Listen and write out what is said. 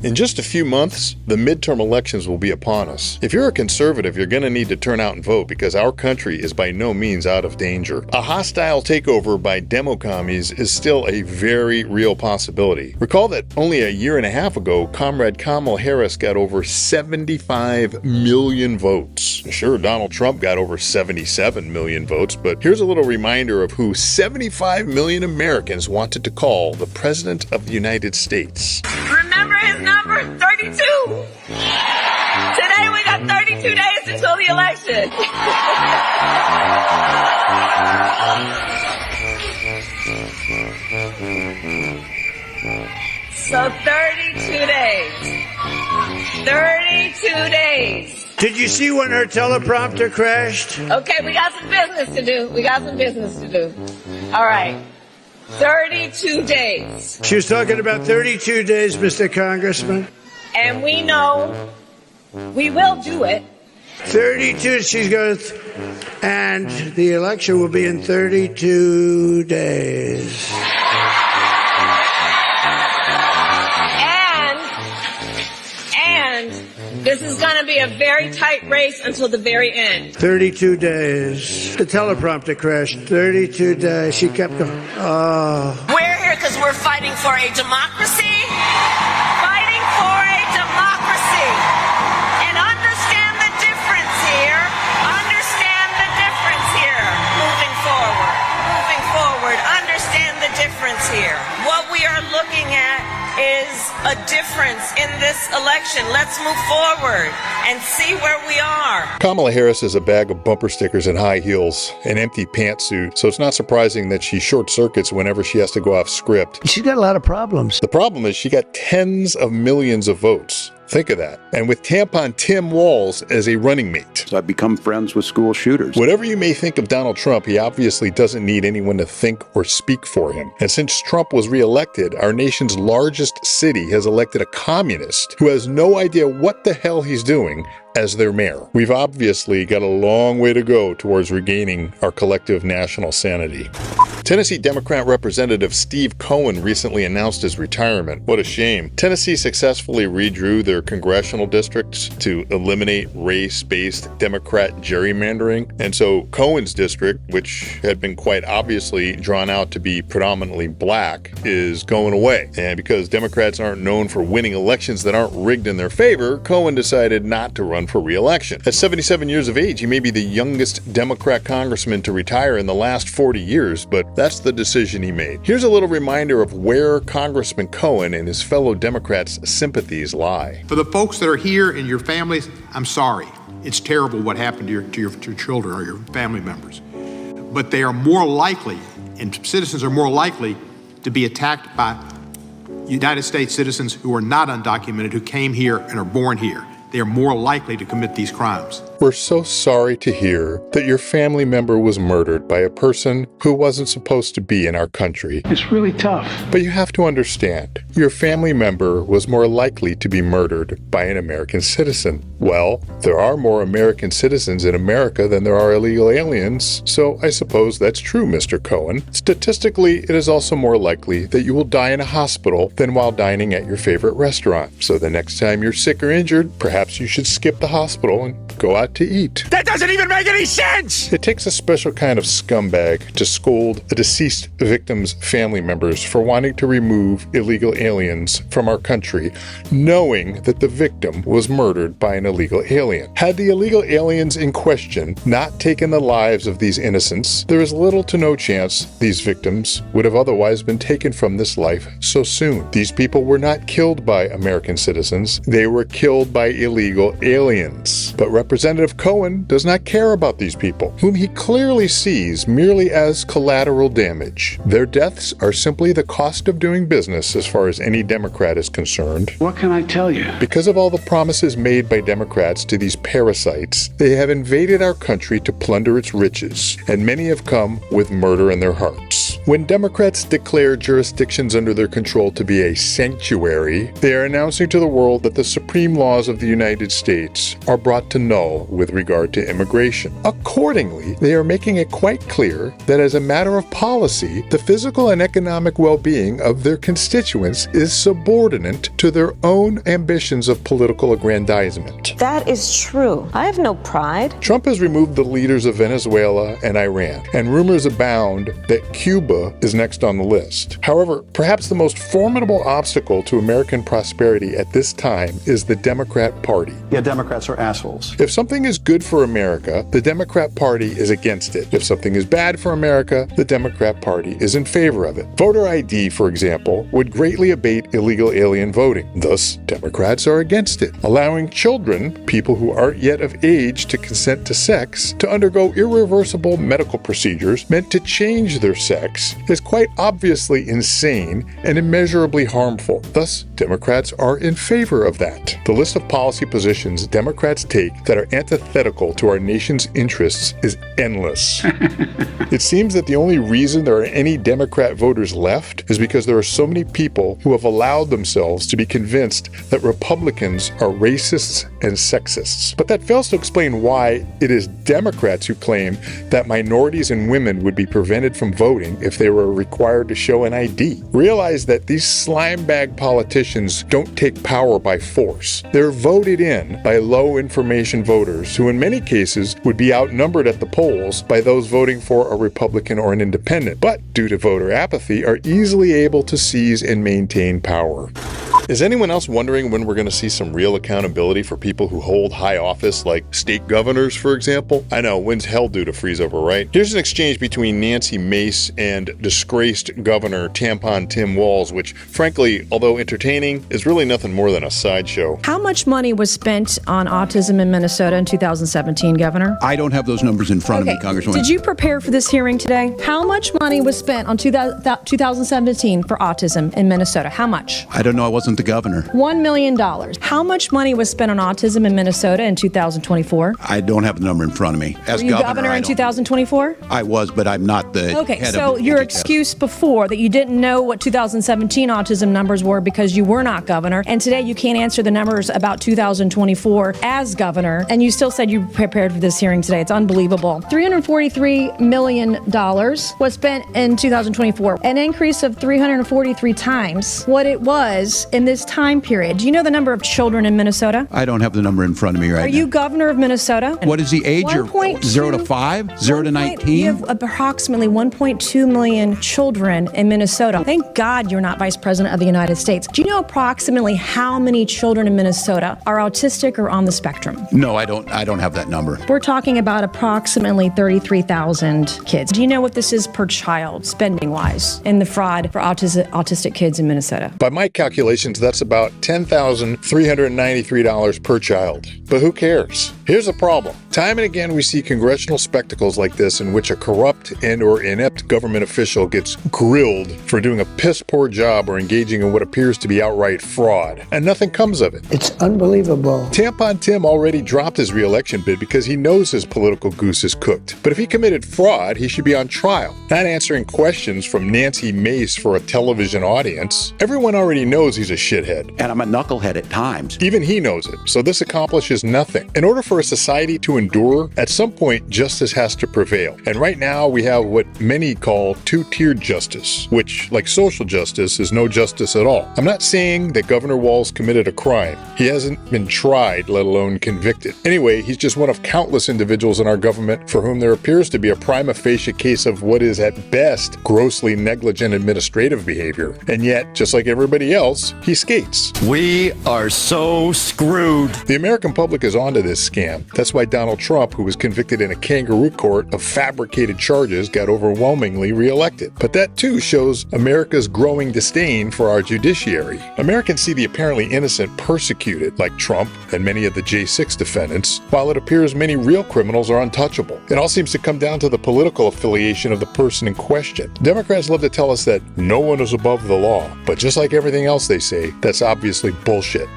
In just a few months, the midterm elections will be upon us. If you're a conservative, you're going to need to turn out and vote because our country is by no means out of danger. A hostile takeover by demo-commies is still a very real possibility. Recall that only a year and a half ago, Comrade Kamala Harris got over 75 million votes. Sure, Donald Trump got over 77 million votes, but here's a little reminder of who 75 million Americans wanted to call the President of the United States. Remember his number? 32. Today we got 32 days until the election. So 32 days. 32 days. Did you see when her teleprompter crashed? Okay, we got some business to do. All right. 32 days. She was talking about 32 days, Mr. Congressman. And we know we will do it. 32, she's going to, and the election will be in 32 days. And this is going to be a very tight race until the very end. 32 days. The teleprompter crashed. 32 days. She kept going. Oh. We're here because we're fighting for a democracy. Fighting for a democracy. And understand the difference here. Understand the difference here. Moving forward. Understand the difference here. What we are looking at is a difference in this election. Let's move forward and see where we are. Kamala Harris is a bag of bumper stickers and high heels, an empty pantsuit, so it's not surprising that she short circuits whenever she has to go off script. She's got a lot of problems. The problem is she got tens of millions of votes. Think of that. And with tampon Tim Walz as a running mate. So I've become friends with school shooters. Whatever you may think of Donald Trump, he obviously doesn't need anyone to think or speak for him. And since Trump was reelected, our nation's largest city has elected a communist who has no idea what the hell he's doing as their mayor. We've obviously got a long way to go towards regaining our collective national sanity. Tennessee Democrat Representative Steve Cohen recently announced his retirement. What a shame. Tennessee successfully redrew their congressional districts to eliminate race-based Democrat gerrymandering. And so Cohen's district, which had been quite obviously drawn out to be predominantly black, is going away. And because Democrats aren't known for winning elections that aren't rigged in their favor, Cohen decided not to run for re-election. At 77 years of age, he may be the youngest Democrat congressman to retire in the last 40 years, but that's the decision he made. Here's a little reminder of where Congressman Cohen and his fellow Democrats' sympathies lie. For the folks that are here and your families, I'm sorry. It's terrible what happened to your children or your family members. But they are more likely, and citizens are more likely, to be attacked by United States citizens who are not undocumented, who came here and are born here. They are more likely to commit these crimes. We're so sorry to hear that your family member was murdered by a person who wasn't supposed to be in our country. It's really tough. But you have to understand, your family member was more likely to be murdered by an American citizen. Well, there are more American citizens in America than there are illegal aliens, so I suppose that's true, Mr. Cohen. Statistically, it is also more likely that you will die in a hospital than while dining at your favorite restaurant. So the next time you're sick or injured, perhaps you should skip the hospital and go out to eat. That doesn't even make any sense! It takes a special kind of scumbag to scold a deceased victim's family members for wanting to remove illegal aliens from our country, knowing that the victim was murdered by an illegal alien. Had the illegal aliens in question not taken the lives of these innocents, there is little to no chance these victims would have otherwise been taken from this life so soon. These people were not killed by American citizens, they were killed by illegal aliens. But Representative Cohen does not care about these people, whom he clearly sees merely as collateral damage. Their deaths are simply the cost of doing business as far as any Democrat is concerned. What can I tell you? Because of all the promises made by Democrats to these parasites, they have invaded our country to plunder its riches, and many have come with murder in their hearts. When Democrats declare jurisdictions under their control to be a sanctuary, they are announcing to the world that the supreme laws of the United States are brought to naught dull with regard to immigration. Accordingly, they are making it quite clear that as a matter of policy, the physical and economic well-being of their constituents is subordinate to their own ambitions of political aggrandizement. That is true. I have no pride. Trump has removed the leaders of Venezuela and Iran, and rumors abound that Cuba is next on the list. However, perhaps the most formidable obstacle to American prosperity at this time is the Democrat Party. Yeah, Democrats are assholes. If something is good for America, the Democrat Party is against it. If something is bad for America, the Democrat Party is in favor of it. Voter ID, for example, would greatly abate illegal alien voting. Thus, Democrats are against it. Allowing children, people who aren't yet of age to consent to sex, to undergo irreversible medical procedures meant to change their sex is quite obviously insane and immeasurably harmful. Thus, Democrats are in favor of that. The list of policy positions Democrats take that are antithetical to our nation's interests is endless. It seems that the only reason there are any Democrat voters left is because there are so many people who have allowed themselves to be convinced that Republicans are racists and sexists. But that fails to explain why it is Democrats who claim that minorities and women would be prevented from voting if they were required to show an ID. Realize that these slimebag politicians don't take power by force. They're voted in by low information voters who in many cases would be outnumbered at the polls by those voting for a Republican or an independent, but due to voter apathy are easily able to seize and maintain power. Is anyone else wondering when we're going to see some real accountability for people who hold high office, like state governors, for example? I know, when's hell due to freeze over, right? Here's an exchange between Nancy Mace and disgraced Governor Tampon Tim Walz, which, frankly, although entertaining, is really nothing more than a sideshow. How much money was spent on autism in Minnesota in 2017, Governor? I don't have those numbers in front of me, Congresswoman. Did you prepare for this hearing today? How much money was spent on 2017 for autism in Minnesota? How much? I don't know. I wasn't the governor. $1 million. How much money was spent on autism in Minnesota in 2024? I don't have the number in front of me. As Were you governor in 2024? I was, but I'm not the Okay, head so of your HHS. excuse before that you didn't know what 2017 autism numbers were because you were not governor, and today you can't answer the numbers about 2024 as governor, and you still said you prepared for this hearing today. It's unbelievable. $343 million was spent in 2024, an increase of 343 times what it was in this time period. Do you know the number of children in Minnesota? I don't have the number in front of me right now. Are you governor of Minnesota? What is the age? 0 to 5? 0 to 19? You have approximately 1.2 million children in Minnesota. Thank God you're not Vice President of the United States. Do you know approximately how many children in Minnesota are autistic or on the spectrum? No, I don't have that number. We're talking about approximately 33,000 kids. Do you know what this is per child, spending-wise, in the fraud for autistic kids in Minnesota? By my calculations, that's about $10,393 per child. But who cares? Here's the problem. Time and again, we see congressional spectacles like this in which a corrupt and or inept government official gets grilled for doing a piss-poor job or engaging in what appears to be outright fraud, and nothing comes of it. It's unbelievable. Tampon Tim already dropped his re-election bid because he knows his political goose is cooked. But if he committed fraud, he should be on trial, not answering questions from Nancy Mace for a television audience. Everyone already knows he's a shithead. And I'm a knucklehead at times. Even he knows it, so this accomplishes nothing. In order for a society to endure, at some point justice has to prevail. And right now we have what many call two-tiered justice, which, like social justice, is no justice at all. I'm not saying that Governor Walz committed a crime. He hasn't been tried, let alone convicted. Anyway, he's just one of countless individuals in our government for whom there appears to be a prima facie case of what is at best grossly negligent administrative behavior. And yet, just like everybody else, he skates. We are so screwed. The American public is onto this scam. That's why Donald Trump, who was convicted in a kangaroo court of fabricated charges, got overwhelmingly reelected. But that too shows America's growing disdain for our judiciary. Americans see the apparently innocent persecuted, like Trump and many of the J6 defendants, while it appears many real criminals are untouchable. It all seems to come down to the political affiliation of the person in question. Democrats love to tell us that no one is above the law, but just like everything else they say, that's obviously bullshit.